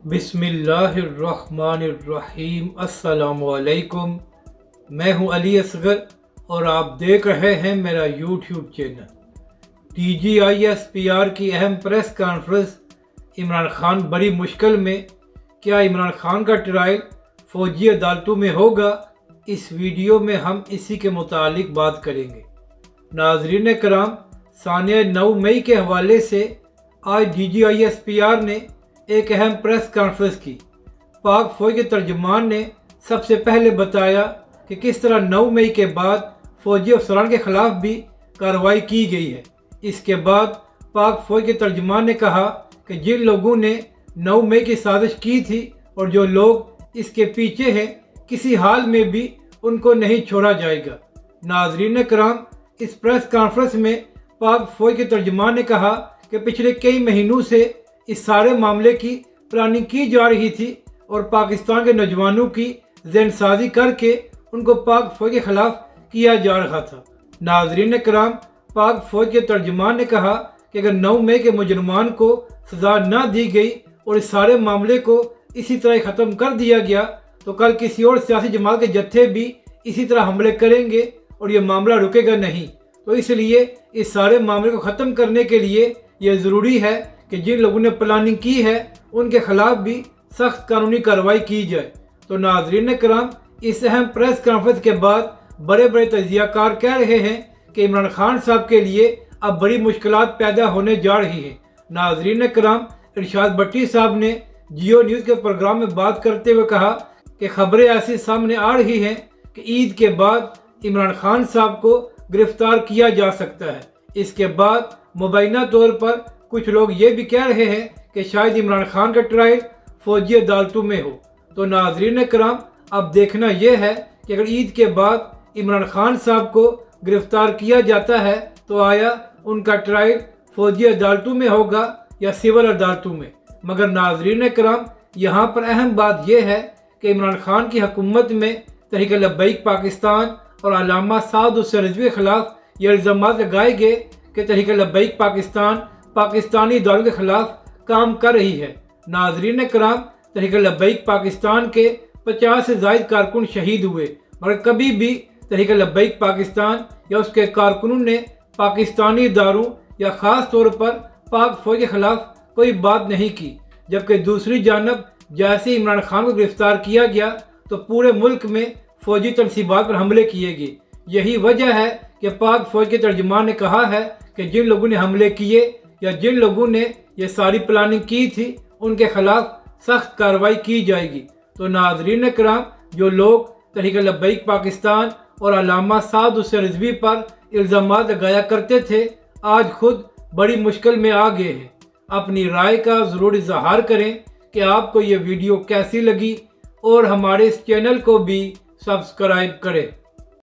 बिस्मिल्लाहिर्रहमानिर्रहीम। अस्सलामुअलैकुम। मैं हूं अली असगर और आप देख रहे हैं मेरा यूट्यूब चैनल। TGISPR की अहम प्रेस कॉन्फ्रेंस, इमरान खान बड़ी मुश्किल में, क्या इमरान खान का ट्रायल फौजी अदालतों में होगा? इस वीडियो में हम इसी के मुतालिक बात करेंगे। नाज़रीन कराम, सानिया 9 मई के हवाले से आज DGISPR ने एक अहम प्रेस कॉन्फ्रेंस की। पाक फौज के तर्जुमान ने सबसे पहले बताया कि किस तरह 9 मई के बाद फौजी अफसरान के खिलाफ भी कार्रवाई की गई है। इसके बाद पाक फौज के तर्जुमान ने कहा कि जिन लोगों ने 9 मई की साजिश की थी और जो लोग इसके पीछे हैं, किसी हाल में भी उनको नहीं छोड़ा जाएगा। नाज़रीन कराम, इस प्रेस कॉन्फ्रेंस में पाक फौज के तर्जुमान ने कहा कि पिछले कई महीनों से इस सारे मामले की प्लानिंग की जा रही थी और पाकिस्तान के नौजवानों की ज़हनसाजी करके उनको पाक फौज के खिलाफ किया जा रहा था। नाज़रीन कराम, पाक फौज के तर्जुमान ने कहा कि अगर 9 मई के मुजरमान को सज़ा न दी गई और इस सारे मामले को इसी तरह ख़त्म कर दिया गया तो कल किसी और सियासी जमात के जत्थे भी इसी तरह हमले करेंगे और ये मामला रुकेगा नहीं। तो इसलिए इस सारे मामले को ख़त्म करने के लिए यह ज़रूरी है कि जिन लोगों ने प्लानिंग की है उनके खिलाफ भी सख्त कानूनी कार्रवाई की जाए। तो नाज़रीन कराम, इस अहम प्रेस कॉन्फ्रेंस के बाद बड़े बड़े तजियाकार कह रहे हैं कि इमरान खान साहब के लिए अब बड़ी मुश्किलात पैदा होने जा रही हैं। नाज़रीन कराम, इरशाद भट्टी साहब ने जियो न्यूज़ के प्रोग्राम में बात करते हुए कहा कि खबरें ऐसी सामने आ रही हैं कि ईद के बाद इमरान खान साहब को गिरफ्तार किया जा सकता है। इसके बाद मुबैना तौर पर कुछ लोग ये भी कह रहे हैं कि शायद इमरान खान का ट्रायल फौजी अदालतों में हो। तो नाज़रीन कराम, अब देखना यह है कि अगर ईद के बाद इमरान खान साहब को गिरफ्तार किया जाता है तो आया उनका ट्रायल फौजी अदालतों में होगा या सिविल अदालतों में। मगर नाज़रीन कराम, यहाँ पर अहम बात यह है कि इमरान खान की हुकूमत में तहरीक लब्बैक पाकिस्तान और अल्लामा साद हुसैन रिजवी के खिलाफ ये इल्ज़ाम लगाए गए कि तहरीक लब्बैक पाकिस्तान पाकिस्तानी इदारों के खिलाफ काम कर रही है। नाज़रीन कराम, तहरीक लब्बैक पाकिस्तान के 50 से ज़ायद कारकुन शहीद हुए, मगर कभी भी तहरीक लब्बैक पाकिस्तान या उसके कारकुनों ने पाकिस्तानी इदारों या ख़ास तौर पर पाक फौज के खिलाफ कोई बात नहीं की। जबकि दूसरी जानब जैसे इमरान खान को गिरफ्तार किया गया तो पूरे मुल्क में फौजी तनसीबात पर हमले किए गए। यही वजह है कि पाक फौज के तर्जुमान ने कहा है कि जिन लोगों ने हमले किए या जिन लोगों ने ये सारी प्लानिंग की थी उनके खिलाफ सख्त कार्रवाई की जाएगी। तो नाज़रीन कराम, जो लोग तहरीक लब्बैक पाकिस्तान और अल्लामा साद हुसैन रिजवी पर इल्ज़ाम लगाया करते थे, आज खुद बड़ी मुश्किल में आ गए हैं। अपनी राय का ज़रूर इज़हार करें कि आपको ये वीडियो कैसी लगी और हमारे इस चैनल को भी सब्सक्राइब करें।